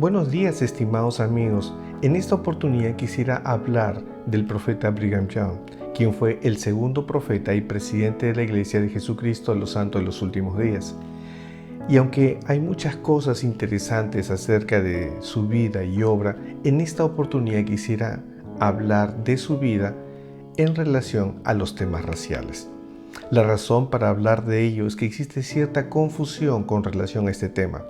Buenos días, estimados amigos. En esta oportunidad quisiera hablar del profeta Brigham Young, quien fue el segundo profeta y presidente de la Iglesia de Jesucristo de los Santos de los Últimos Días. Y aunque hay muchas cosas interesantes acerca de su vida y obra, en esta oportunidad quisiera hablar de su vida en relación a los temas raciales. La razón para hablar de ello es que existe cierta confusión con relación a este tema.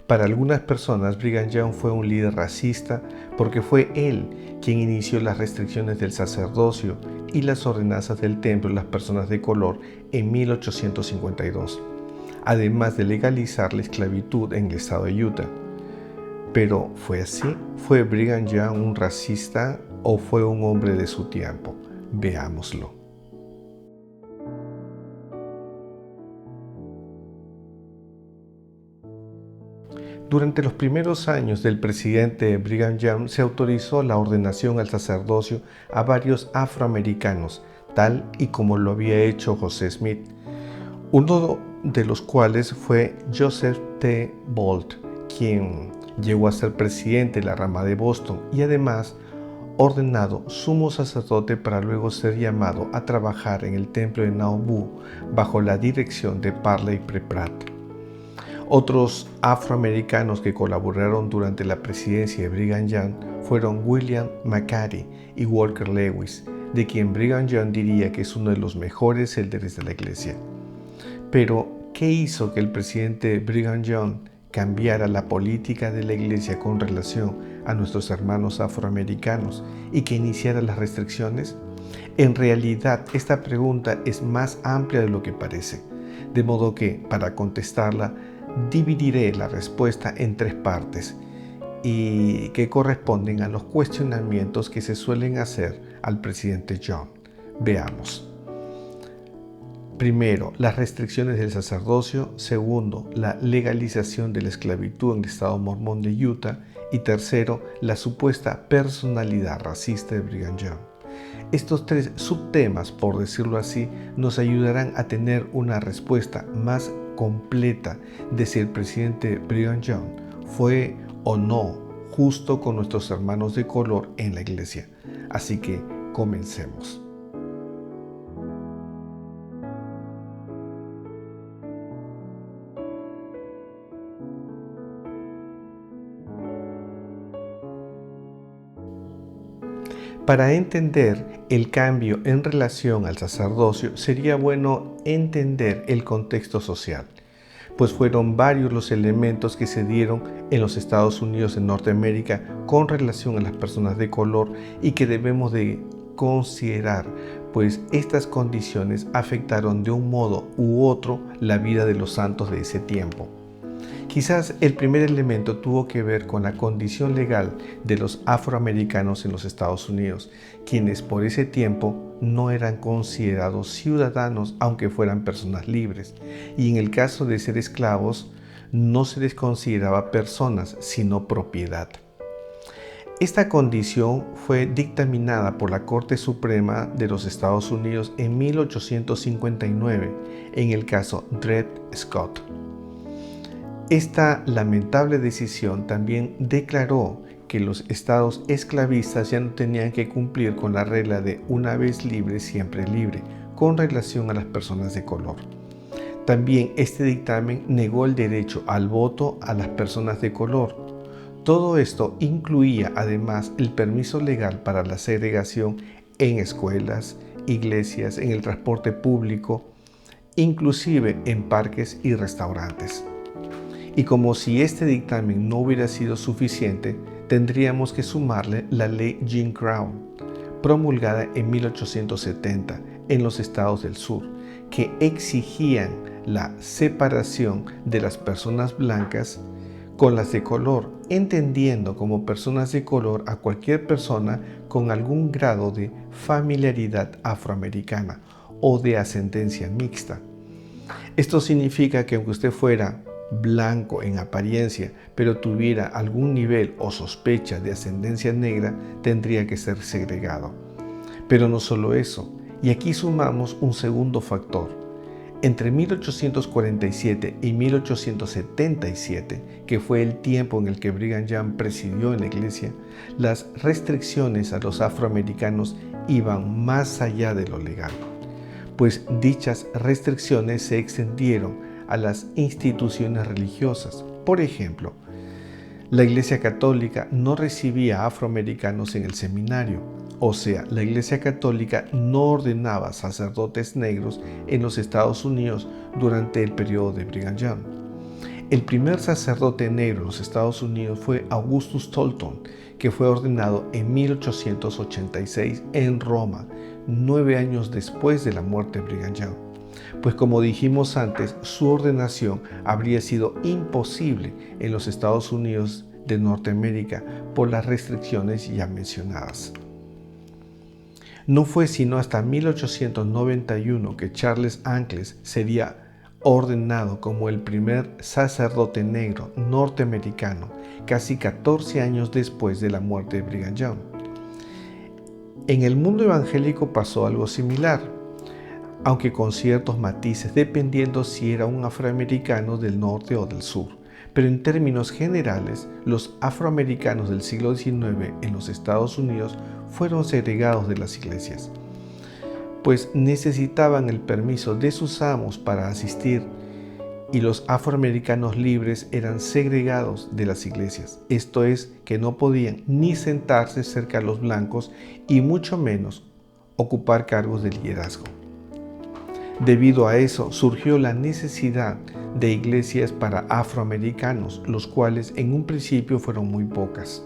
Para algunas personas, Brigham Young fue un líder racista porque fue él quien inició las restricciones del sacerdocio y las ordenanzas del templo a las personas de color en 1852, además de legalizar la esclavitud en el estado de Utah. Pero ¿fue así? ¿Fue Brigham Young un racista o fue un hombre de su tiempo? Veámoslo. Durante los primeros años del presidente Brigham Young se autorizó la ordenación al sacerdocio a varios afroamericanos, tal y como lo había hecho José Smith, uno de los cuales fue Joseph T. Bolt, quien llegó a ser presidente de la rama de Boston y además ordenado sumo sacerdote para luego ser llamado a trabajar en el templo de Nauvoo bajo la dirección de Parley P. Pratt. Otros afroamericanos que colaboraron durante la presidencia de Brigham Young fueron William McCarty y Walker Lewis, de quien Brigham Young diría que es uno de los mejores líderes de la iglesia. Pero, ¿qué hizo que el presidente Brigham Young cambiara la política de la iglesia con relación a nuestros hermanos afroamericanos y que iniciara las restricciones? En realidad, esta pregunta es más amplia de lo que parece, de modo que, para contestarla, dividiré la respuesta en tres partes y que corresponden a los cuestionamientos que se suelen hacer al presidente Young. Veamos. Primero, las restricciones del sacerdocio. Segundo, la legalización de la esclavitud en el estado mormón de Utah. Y tercero, la supuesta personalidad racista de Brigham Young. Estos tres subtemas, por decirlo así, nos ayudarán a tener una respuesta más completa de si el presidente Brigham Young fue o no justo con nuestros hermanos de color en la iglesia. Así que comencemos. Para entender el cambio en relación al sacerdocio, sería bueno entender el contexto social, pues fueron varios los elementos que se dieron en los Estados Unidos de Norteamérica con relación a las personas de color y que debemos de considerar, pues estas condiciones afectaron de un modo u otro la vida de los santos de ese tiempo. Quizás el primer elemento tuvo que ver con la condición legal de los afroamericanos en los Estados Unidos, quienes por ese tiempo no eran considerados ciudadanos aunque fueran personas libres, y en el caso de ser esclavos no se les consideraba personas sino propiedad. Esta condición fue dictaminada por la Corte Suprema de los Estados Unidos en 1859 en el caso Dred Scott. Esta lamentable decisión también declaró que los estados esclavistas ya no tenían que cumplir con la regla de una vez libre, siempre libre, con relación a las personas de color. También este dictamen negó el derecho al voto a las personas de color. Todo esto incluía además el permiso legal para la segregación en escuelas, iglesias, en el transporte público, inclusive en parques y restaurantes. Y como si este dictamen no hubiera sido suficiente, tendríamos que sumarle la ley Jim Crow, promulgada en 1870 en los estados del sur, que exigían la separación de las personas blancas con las de color, entendiendo como personas de color a cualquier persona con algún grado de familiaridad afroamericana o de ascendencia mixta. Esto significa que aunque usted fuera blanco en apariencia, pero tuviera algún nivel o sospecha de ascendencia negra, tendría que ser segregado. Pero no solo eso, y aquí sumamos un segundo factor. Entre 1847 y 1877, que fue el tiempo en el que Brigham Young presidió en la iglesia, las restricciones a los afroamericanos iban más allá de lo legal, pues dichas restricciones se extendieron a las instituciones religiosas. Por ejemplo, la Iglesia Católica no recibía afroamericanos en el seminario, o sea, la Iglesia Católica no ordenaba sacerdotes negros en los Estados Unidos durante el periodo de Brigham Young. El primer sacerdote negro en los Estados Unidos fue Augustus Tolton, que fue ordenado en 1886 en Roma, 9 años después de la muerte de Brigham Young. Pues como dijimos antes, su ordenación habría sido imposible en los Estados Unidos de Norteamérica por las restricciones ya mencionadas. No fue sino hasta 1891 que Charles Anglès sería ordenado como el primer sacerdote negro norteamericano, casi 14 años después de la muerte de Brigham Young. En el mundo evangélico pasó algo similar, aunque con ciertos matices dependiendo si era un afroamericano del norte o del sur. Pero en términos generales, los afroamericanos del siglo XIX en los Estados Unidos fueron segregados de las iglesias, pues necesitaban el permiso de sus amos para asistir, y los afroamericanos libres eran segregados de las iglesias. Esto es, que no podían ni sentarse cerca a los blancos y mucho menos ocupar cargos de liderazgo. Debido a eso, surgió la necesidad de iglesias para afroamericanos, los cuales en un principio fueron muy pocas.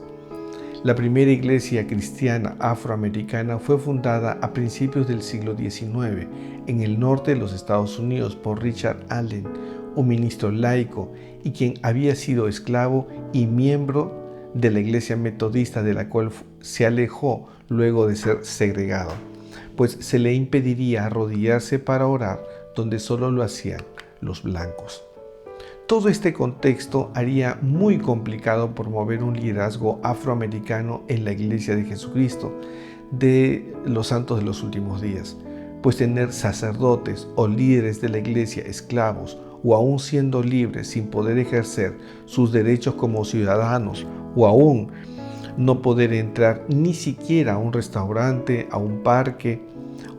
La primera iglesia cristiana afroamericana fue fundada a principios del siglo XIX en el norte de los Estados Unidos por Richard Allen, un ministro laico y quien había sido esclavo y miembro de la iglesia metodista, de la cual se alejó luego de ser segregado, pues se le impediría arrodillarse para orar donde solo lo hacían los blancos. Todo este contexto haría muy complicado promover un liderazgo afroamericano en la Iglesia de Jesucristo de los Santos de los Últimos Días, pues tener sacerdotes o líderes de la Iglesia esclavos o aún siendo libres sin poder ejercer sus derechos como ciudadanos, o aún no poder entrar ni siquiera a un restaurante, a un parque,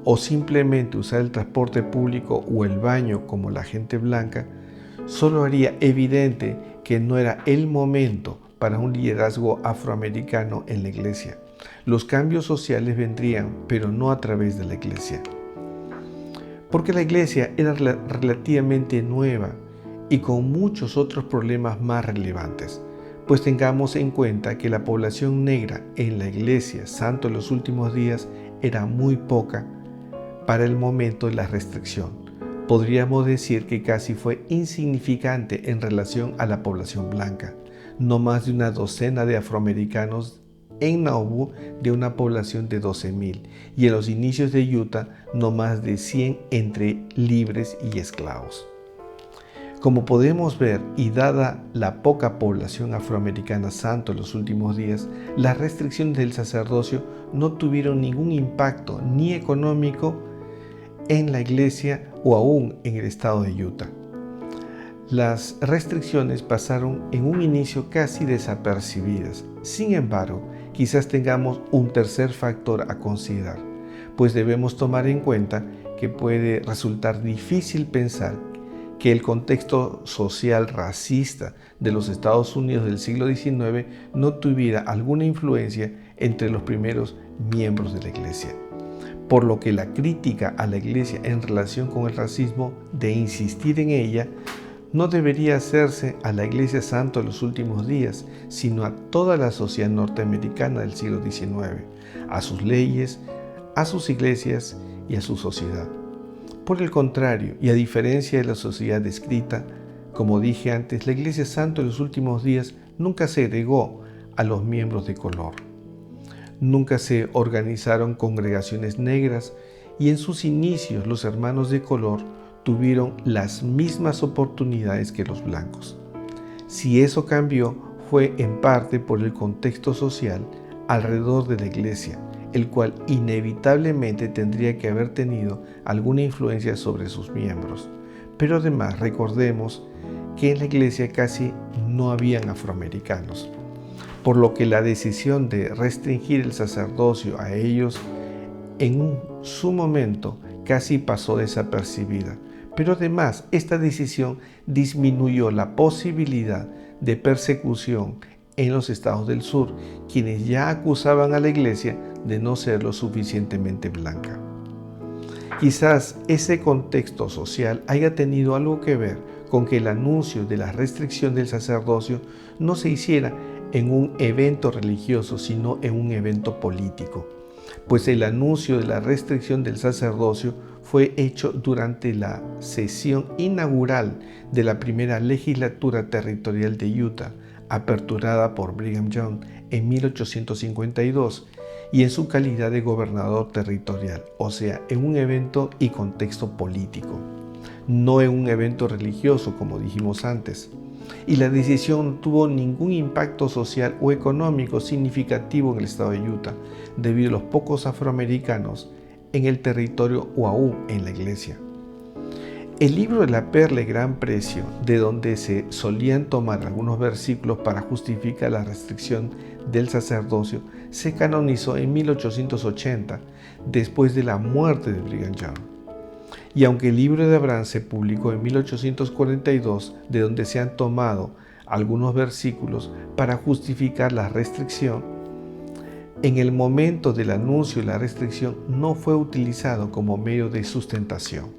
o simplemente usar el transporte público o el baño como la gente blanca, solo haría evidente que no era el momento para un liderazgo afroamericano en la iglesia. Los cambios sociales vendrían, pero no a través de la iglesia. Porque la iglesia era relativamente nueva y con muchos otros problemas más relevantes. Pues tengamos en cuenta que la población negra en la iglesia Santo de los Últimos Días era muy poca para el momento de la restricción. Podríamos decir que casi fue insignificante en relación a la población blanca. No más de una docena de afroamericanos en Nauvoo de una población de 12,000, y en los inicios de Utah no más de 100 entre libres y esclavos. Como podemos ver, y dada la poca población afroamericana santo en los últimos días, las restricciones del sacerdocio no tuvieron ningún impacto ni económico en la iglesia o aún en el estado de Utah. Las restricciones pasaron en un inicio casi desapercibidas. Sin embargo, quizás tengamos un tercer factor a considerar, pues debemos tomar en cuenta que puede resultar difícil pensar que el contexto social racista de los Estados Unidos del siglo XIX no tuviera alguna influencia entre los primeros miembros de la iglesia. Por lo que la crítica a la iglesia en relación con el racismo, de insistir en ella, no debería hacerse a la Iglesia Santo de los Últimos Días, sino a toda la sociedad norteamericana del siglo XIX, a sus leyes, a sus iglesias y a su sociedad. Por el contrario, y a diferencia de la sociedad descrita, como dije antes, la Iglesia Santo de los Últimos Días nunca segregó a los miembros de color. Nunca se organizaron congregaciones negras, y en sus inicios los hermanos de color tuvieron las mismas oportunidades que los blancos. Si eso cambió, fue en parte por el contexto social alrededor de la iglesia, el cual inevitablemente tendría que haber tenido alguna influencia sobre sus miembros. Pero además recordemos que en la iglesia casi no habían afroamericanos, por lo que la decisión de restringir el sacerdocio a ellos en su momento casi pasó desapercibida. Pero además esta decisión disminuyó la posibilidad de persecución en los estados del sur, quienes ya acusaban a la iglesia de no ser lo suficientemente blanca. Quizás ese contexto social haya tenido algo que ver con que el anuncio de la restricción del sacerdocio no se hiciera en un evento religioso, sino en un evento político, pues el anuncio de la restricción del sacerdocio fue hecho durante la sesión inaugural de la primera legislatura territorial de Utah, aperturada por Brigham Young en 1852, y en su calidad de gobernador territorial, o sea, en un evento y contexto político, no en un evento religioso como dijimos antes. Y la decisión no tuvo ningún impacto social o económico significativo en el estado de Utah, debido a los pocos afroamericanos en el territorio o aún en la iglesia. El libro de la Perla de Gran Precio, de donde se solían tomar algunos versículos para justificar la restricción del sacerdocio, se canonizó en 1880, después de la muerte de Brigham Young. Y aunque el libro de Abraham se publicó en 1842, de donde se han tomado algunos versículos para justificar la restricción, en el momento del anuncio de la restricción no fue utilizado como medio de sustentación.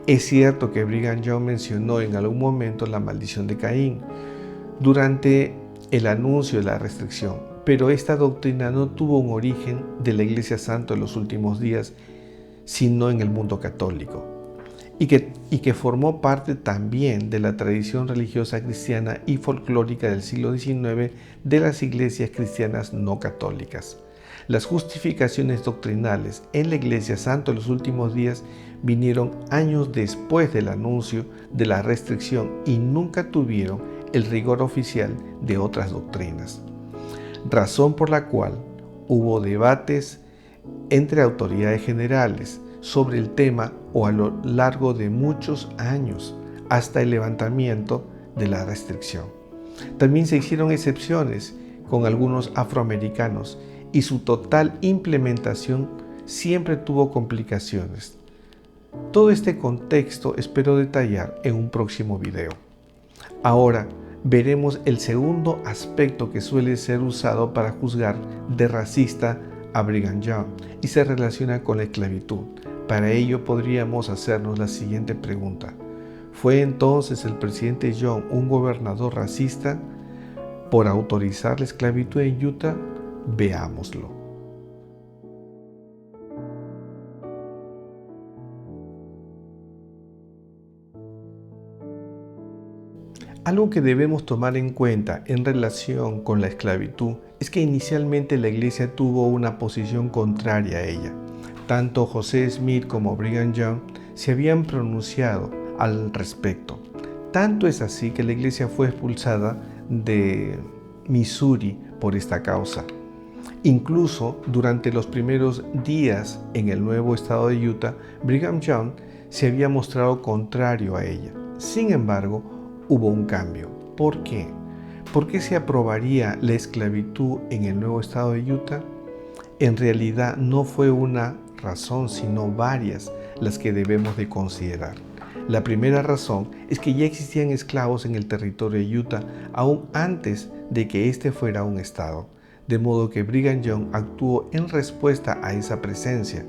Es cierto que Brigham Young mencionó en algún momento la maldición de Caín durante el anuncio de la restricción, pero esta doctrina no tuvo un origen de la Iglesia Santa de los últimos días, sino en el mundo católico, y que formó parte también de la tradición religiosa cristiana y folclórica del siglo XIX de las iglesias cristianas no católicas. Las justificaciones doctrinales en la Iglesia Santa de los últimos días vinieron años después del anuncio de la restricción y nunca tuvieron el rigor oficial de otras doctrinas, razón por la cual hubo debates entre autoridades generales sobre el tema o a lo largo de muchos años hasta el levantamiento de la restricción. También se hicieron excepciones con algunos afroamericanos y su total implementación siempre tuvo complicaciones. Todo este contexto espero detallar en un próximo video. Ahora veremos el segundo aspecto que suele ser usado para juzgar de racista a Brigham Young y se relaciona con la esclavitud. Para ello podríamos hacernos la siguiente pregunta: ¿fue entonces el presidente Young un gobernador racista por autorizar la esclavitud en Utah? Veámoslo. Algo que debemos tomar en cuenta en relación con la esclavitud es que inicialmente la iglesia tuvo una posición contraria a ella. Tanto José Smith como Brigham Young se habían pronunciado al respecto. Tanto es así que la iglesia fue expulsada de Missouri por esta causa. Incluso durante los primeros días en el nuevo estado de Utah, Brigham Young se había mostrado contrario a ella. Sin embargo, hubo un cambio. ¿Por qué? ¿Por qué se aprobaría la esclavitud en el nuevo estado de Utah? En realidad no fue una razón, sino varias las que debemos de considerar. La primera razón es que ya existían esclavos en el territorio de Utah aún antes de que este fuera un estado, de modo que Brigham Young actuó en respuesta a esa presencia,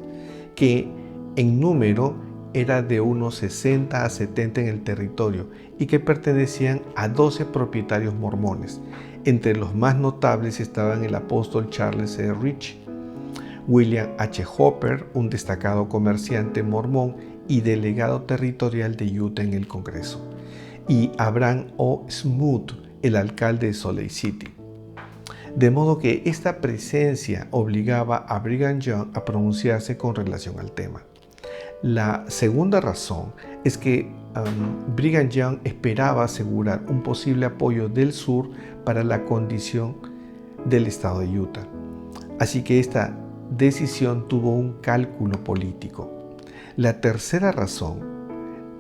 que en número era de unos 60 a 70 en el territorio y que pertenecían a 12 propietarios mormones. Entre los más notables estaban el apóstol Charles C. Rich, William H. Hopper, un destacado comerciante mormón y delegado territorial de Utah en el Congreso, y Abraham O. Smoot, el alcalde de Salt Lake City. De modo que esta presencia obligaba a Brigham Young a pronunciarse con relación al tema. La segunda razón es que Brigham Young esperaba asegurar un posible apoyo del sur para la condición del estado de Utah. Así que esta decisión tuvo un cálculo político. La tercera razón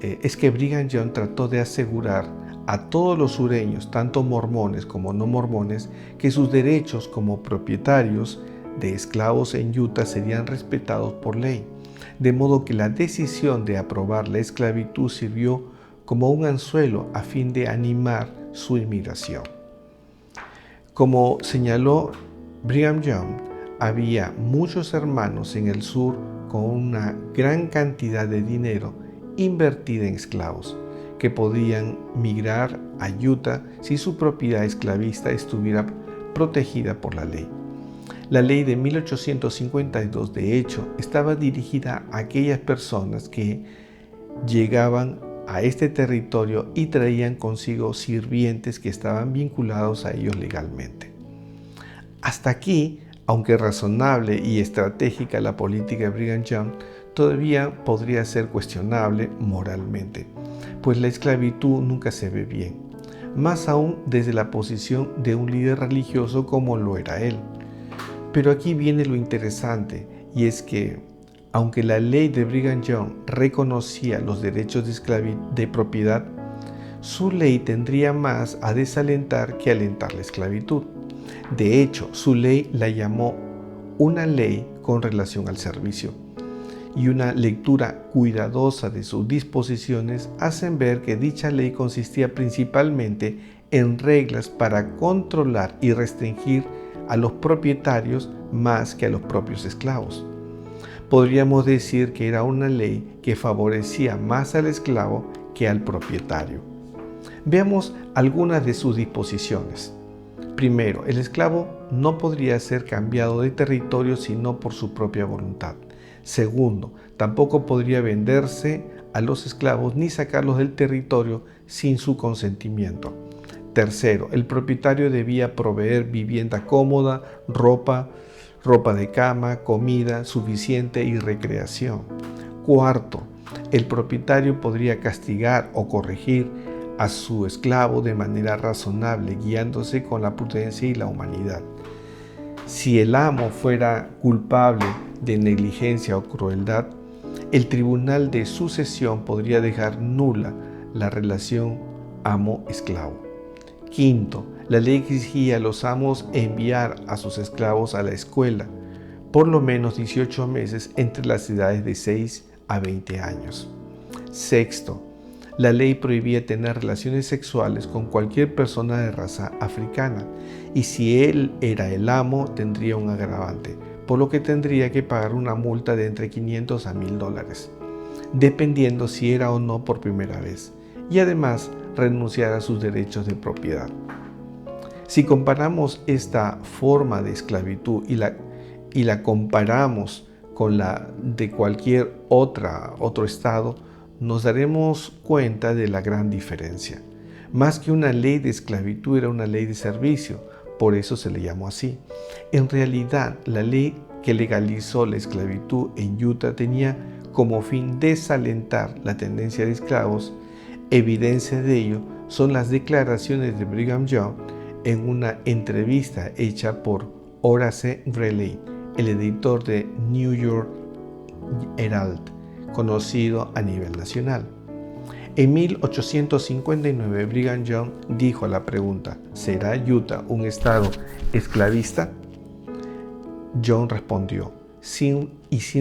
es que Brigham Young trató de asegurar a todos los sureños, tanto mormones como no mormones, que sus derechos como propietarios de esclavos en Utah serían respetados por ley. De modo que la decisión de aprobar la esclavitud sirvió como un anzuelo a fin de animar su inmigración. Como señaló Brigham Young, había muchos hermanos en el sur con una gran cantidad de dinero invertida en esclavos, que podían migrar a Utah si su propiedad esclavista estuviera protegida por la ley. La ley de 1852, de hecho, estaba dirigida a aquellas personas que llegaban a este territorio y traían consigo sirvientes que estaban vinculados a ellos legalmente. Hasta aquí, aunque razonable y estratégica la política de Brigham Young, todavía podría ser cuestionable moralmente, pues la esclavitud nunca se ve bien, más aún desde la posición de un líder religioso como lo era él. Pero aquí viene lo interesante, y es que, aunque la ley de Brigham Young reconocía los derechos de propiedad, su ley tendría más a desalentar que alentar la esclavitud. De hecho, su ley la llamó una ley con relación al servicio, y una lectura cuidadosa de sus disposiciones hacen ver que dicha ley consistía principalmente en reglas para controlar y restringir a los propietarios más que a los propios esclavos. Podríamos decir que era una ley que favorecía más al esclavo que al propietario. Veamos algunas de sus disposiciones. Primero, el esclavo no podría ser cambiado de territorio sino por su propia voluntad. Segundo, tampoco podría venderse a los esclavos ni sacarlos del territorio sin su consentimiento. Tercero, el propietario debía proveer vivienda cómoda, ropa de cama, comida suficiente y recreación. Cuarto, el propietario podría castigar o corregir a su esclavo de manera razonable, guiándose con la prudencia y la humanidad. Si el amo fuera culpable de negligencia o crueldad, el tribunal de sucesión podría dejar nula la relación amo-esclavo. Quinto, la ley exigía a los amos enviar a sus esclavos a la escuela, por lo menos 18 meses entre las edades de 6 a 20 años. Sexto, la ley prohibía tener relaciones sexuales con cualquier persona de raza africana, y si él era el amo, tendría un agravante, por lo que tendría que pagar una multa de entre $500 a $1,000, dependiendo si era o no por primera vez, y además renunciar a sus derechos de propiedad. Si comparamos esta forma de esclavitud y la comparamos con la de cualquier otro estado, nos daremos cuenta de la gran diferencia. Más que una ley de esclavitud, era una ley de servicio, por eso se le llamó así. En realidad, la ley que legalizó la esclavitud en Utah tenía como fin desalentar la tendencia de esclavos. Evidencia de ello son las declaraciones de Brigham Young en una entrevista hecha por Horace Greeley, el editor de New York Herald, conocido a nivel nacional. En 1859, Brigham Young dijo a la pregunta: ¿será Utah un estado esclavista? Young respondió, sin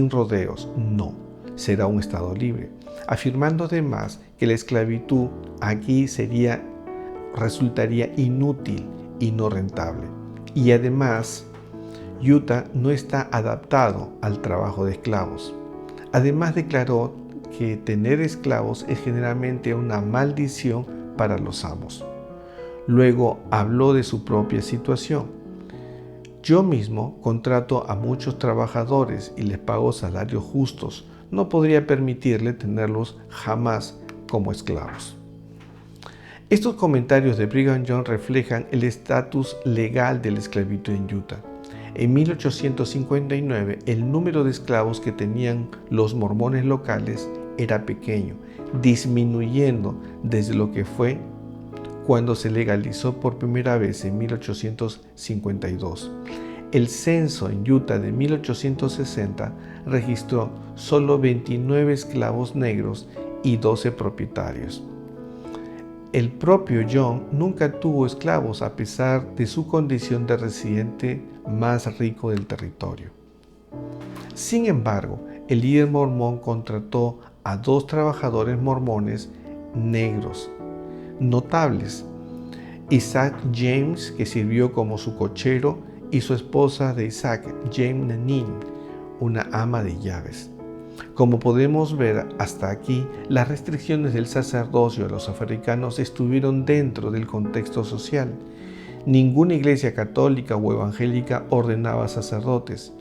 rodeos, no, será un estado libre, afirmando además que la esclavitud aquí resultaría inútil y no rentable. Y además, Utah no está adaptado al trabajo de esclavos. Además, declaró que tener esclavos es generalmente una maldición para los amos. Luego habló de su propia situación. Yo mismo contrato a muchos trabajadores y les pago salarios justos. No podría permitirle tenerlos jamás como esclavos. Estos comentarios de Brigham Young reflejan el estatus legal de la esclavitud en Utah. En 1859, el número de esclavos que tenían los mormones locales era pequeño, disminuyendo desde lo que fue cuando se legalizó por primera vez en 1852. El censo en Utah de 1860 registró solo 29 esclavos negros y 12 propietarios. El propio John nunca tuvo esclavos a pesar de su condición de residente más rico del territorio. Sin embargo, el líder mormón contrató a 2 trabajadores mormones negros notables: Isaac James, que sirvió como su cochero, y su esposa de Isaac, Jane Nanin, una ama de llaves. Como podemos ver hasta aquí, las restricciones del sacerdocio a los afroamericanos estuvieron dentro del contexto social. Ninguna iglesia católica o evangélica ordenaba sacerdotes.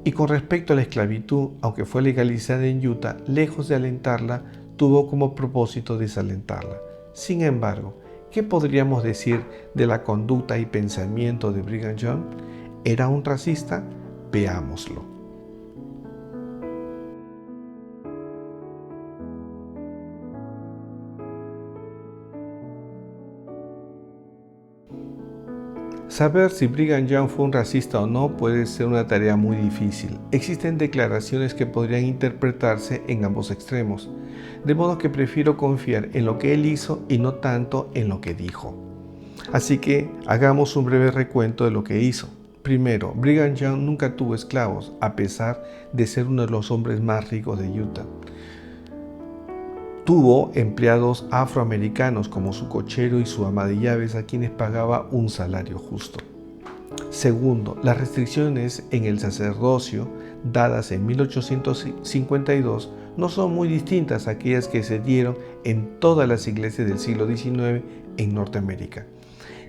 Y con respecto a la esclavitud, aunque fue legalizada en Utah, lejos de alentarla, tuvo como propósito desalentarla. Sin embargo, ¿qué podríamos decir de la conducta y pensamiento de Brigham Young? ¿Era un racista? Veámoslo. Saber si Brigham Young fue un racista o no puede ser una tarea muy difícil. Existen declaraciones que podrían interpretarse en ambos extremos, de modo que prefiero confiar en lo que él hizo y no tanto en lo que dijo. Así que hagamos un breve recuento de lo que hizo. Primero, Brigham Young nunca tuvo esclavos, a pesar de ser uno de los hombres más ricos de Utah. Tuvo empleados afroamericanos como su cochero y su ama de llaves, a quienes pagaba un salario justo. Segundo, las restricciones en el sacerdocio dadas en 1852 no son muy distintas a aquellas que se dieron en todas las iglesias del siglo XIX en Norteamérica.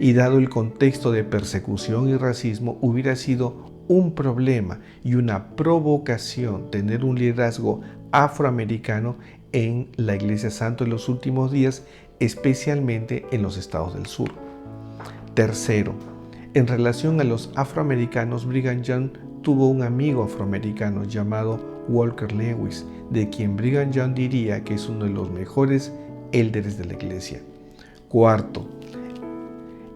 Y dado el contexto de persecución y racismo, hubiera sido un problema y una provocación tener un liderazgo afroamericano en la Iglesia Santo en los últimos días, especialmente en los estados del sur. Tercero, en relación a los afroamericanos, Brigham Young tuvo un amigo afroamericano llamado Walker Lewis, de quien Brigham Young diría que es uno de los mejores élderes de la Iglesia. Cuarto,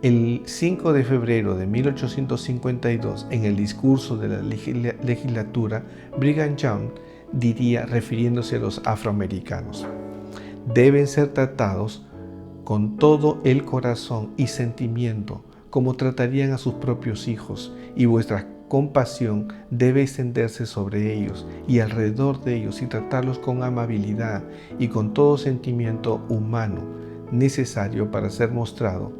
el 5 de febrero de 1852, en el discurso de la legislatura, Brigham Young diría, refiriéndose a los afroamericanos: deben ser tratados con todo el corazón y sentimiento, como tratarían a sus propios hijos, y vuestra compasión debe extenderse sobre ellos y alrededor de ellos, y tratarlos con amabilidad y con todo sentimiento humano necesario para ser mostrado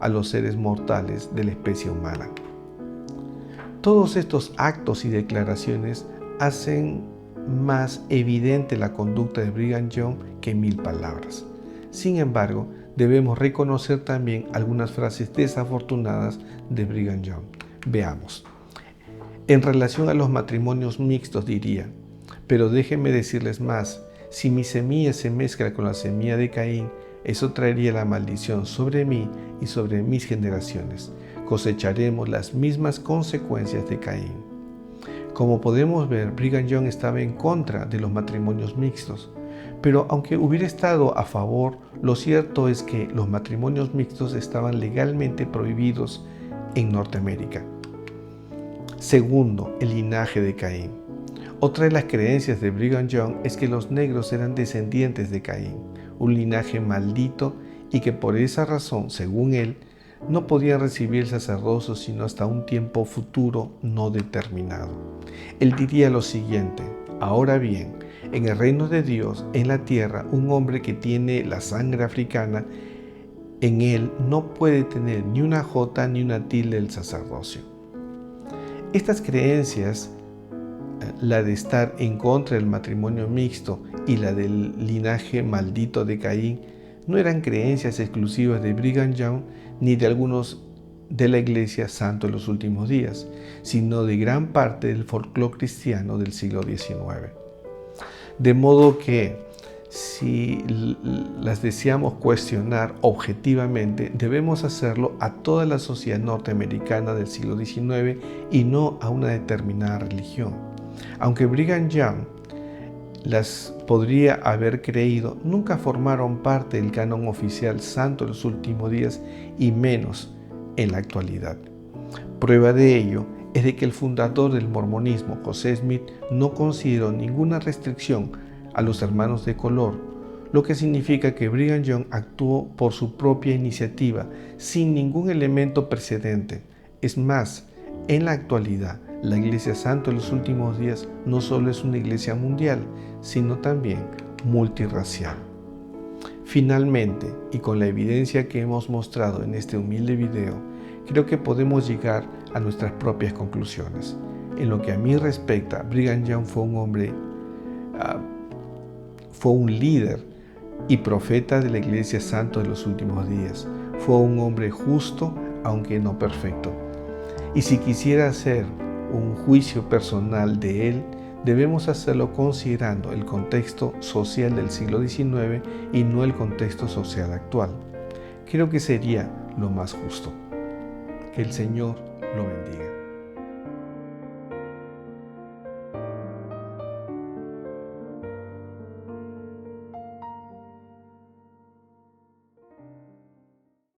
a los seres mortales de la especie humana. Todos estos actos y declaraciones hacen más evidente la conducta de Brigham Young que 1000 palabras. Sin embargo, debemos reconocer también algunas frases desafortunadas de Brigham Young. Veamos. En relación a los matrimonios mixtos diría: pero déjenme decirles más, si mi semilla se mezcla con la semilla de Caín, eso traería la maldición sobre mí y sobre mis generaciones. Cosecharemos las mismas consecuencias de Caín. Como podemos ver, Brigham Young estaba en contra de los matrimonios mixtos, pero aunque hubiera estado a favor, lo cierto es que los matrimonios mixtos estaban legalmente prohibidos en Norteamérica. Segundo, el linaje de Caín. Otra de las creencias de Brigham Young es que los negros eran descendientes de Caín, un linaje maldito, y que por esa razón, según él, no podían recibir el sacerdocio sino hasta un tiempo futuro no determinado. Él diría lo siguiente: ahora bien, en el reino de Dios, en la tierra, un hombre que tiene la sangre africana en él no puede tener ni una jota ni una tilde del sacerdocio. Estas creencias, la de estar en contra del matrimonio mixto y la del linaje maldito de Caín, no eran creencias exclusivas de Brigham Young ni de algunos de la Iglesia Santo en los últimos días, sino de gran parte del folclore cristiano del siglo XIX. De modo que, si las deseamos cuestionar objetivamente, debemos hacerlo a toda la sociedad norteamericana del siglo XIX y no a una determinada religión. Aunque Brigham Young las podría haber creído, nunca formaron parte del canon oficial santo de los últimos días y menos en la actualidad. Prueba de ello es de que el fundador del mormonismo, José Smith, no consideró ninguna restricción a los hermanos de color, lo que significa que Brigham Young actuó por su propia iniciativa, sin ningún elemento precedente. Es más, en la actualidad, la Iglesia Santo de los últimos días no solo es una iglesia mundial, sino también multirracial. Finalmente, y con la evidencia que hemos mostrado en este humilde video, creo que podemos llegar a nuestras propias conclusiones. En lo que a mí respecta, Brigham Young fue un hombre, fue un líder y profeta de la Iglesia Santo de los últimos días. Fue un hombre justo, aunque no perfecto. Y si quisiera hacer un juicio personal de él, debemos hacerlo considerando el contexto social del siglo XIX y no el contexto social actual. Creo que sería lo más justo. Que el Señor lo bendiga.